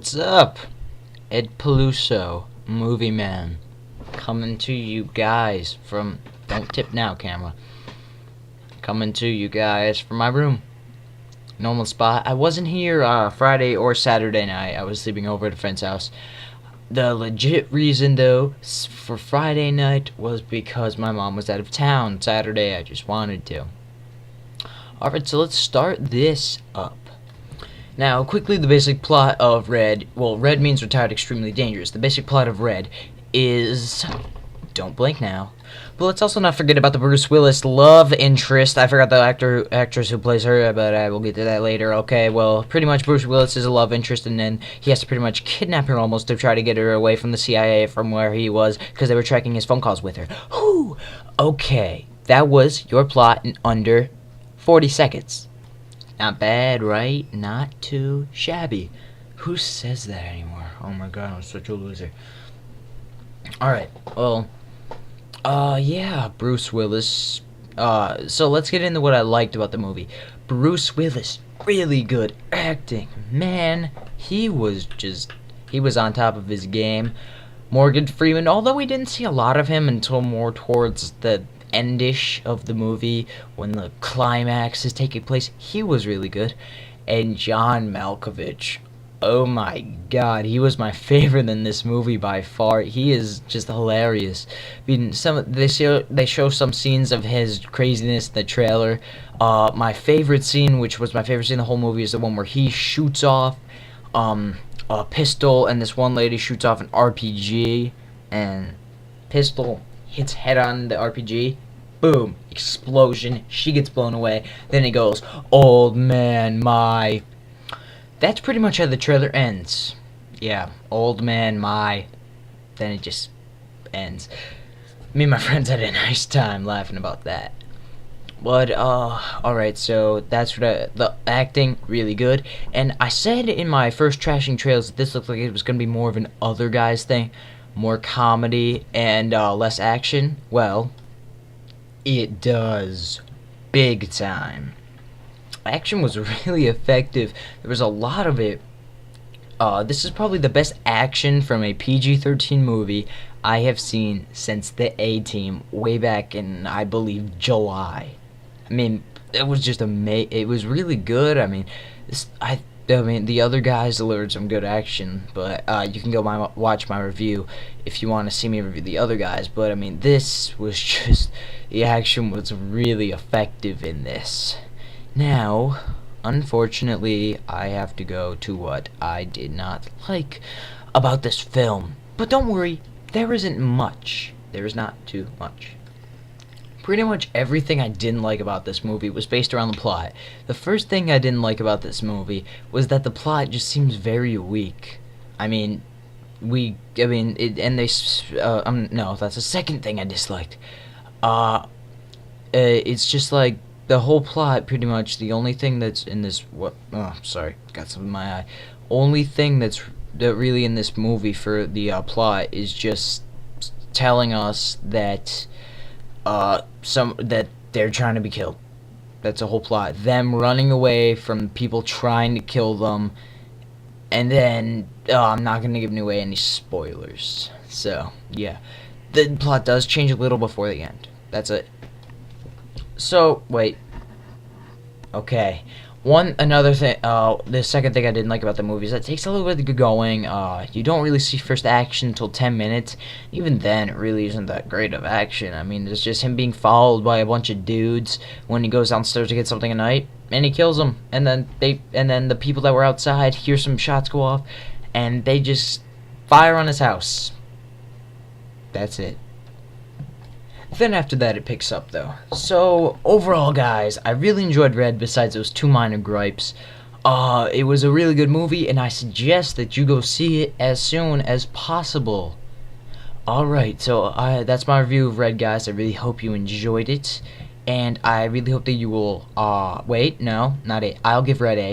What's up? Ed Peluso, Movie Man, coming to you guys from... Don't tip now, camera. Coming to you guys from my room. Normal spot. I wasn't here Friday or Saturday night. I was sleeping over at a friend's house. The legit reason, though, for Friday night was because my mom was out of town. Saturday, I just wanted to. Alright, so let's start this up. Now, quickly, the basic plot of Red... Well, Red means retired, extremely dangerous. The basic plot of Red is... Don't blink now. But let's also not forget about the Bruce Willis love interest. I forgot the actress who plays her, but I will get to that later. Okay, well, pretty much Bruce Willis is a love interest, and then he has to pretty much kidnap her almost to try to get her away from the CIA from where he was, because they were tracking his phone calls with her. Whew! Okay, that was your plot in under 40 seconds. Not bad, right? Not too shabby. Who says that anymore? Oh my god, I'm such a loser. Alright, well... yeah, Bruce Willis. So let's get into what I liked about the movie. Bruce Willis, really good acting. Man, he was on top of his game. Morgan Freeman, although we didn't see a lot of him until more towards the endish of the movie, when the climax is taking place, he was really good. And John Malkovich, oh my god, he was my favorite in this movie by far. He is just hilarious. I mean, they show some scenes of his craziness in the trailer. My favorite scene, which was my favorite scene in the whole movie, is the one where he shoots off a pistol, and this one lady shoots off an RPG, and pistol hits head on the RPG. Boom, explosion, she gets blown away. Then it goes, old man, my... That's pretty much how the trailer ends. Yeah, old man, my... Then it just ends. Me and my friends had a nice time laughing about that. But, alright, so that's what the acting, really good. And I said in my first trashing trailers that this looked like it was going to be more of an other guys thing. More comedy and less action. Well, it does. Big time. Action was really effective. There was a lot of it. This is probably the best action from a PG-13 movie I have seen since The A-Team, way back in, I believe, July. I mean, it was just amazing. It was really good. I mean, the other guys delivered some good action, but you can go watch my review if you want to see me review the other guys. But I mean, this was just, the action was really effective in this. Now, unfortunately, I have to go to what I did not like about this film. But don't worry, there isn't much. There is not too much. Pretty much everything I didn't like about this movie was based around the plot. The first thing I didn't like about this movie was that the plot just seems very weak. No, that's the second thing I disliked. It's just like, the whole plot, pretty much, the only thing that's in this, sorry, got something in my eye. Only thing that really in this movie for the plot is just telling us that that they're trying to be killed. That's the whole plot. Them running away from people trying to kill them, and then I'm not gonna give away any spoilers. So yeah, the plot does change a little before the end. That's it. So, wait. Okay. Another thing, the second thing I didn't like about the movie is that it takes a little bit to get going. You don't really see first action until 10 minutes. Even then, it really isn't that great of action. I mean, there's just him being followed by a bunch of dudes when he goes downstairs to get something at night, and he kills them. And then the people that were outside hear some shots go off, and they just fire on his house. That's it. Then after that it picks up though. So overall, guys, I really enjoyed Red besides those two minor gripes. It was a really good movie, and I suggest that you go see it as soon as possible. Alright, so that's my review of Red, guys. I really hope you enjoyed it, and I really hope that you will, wait, no, not it. I'll give Red a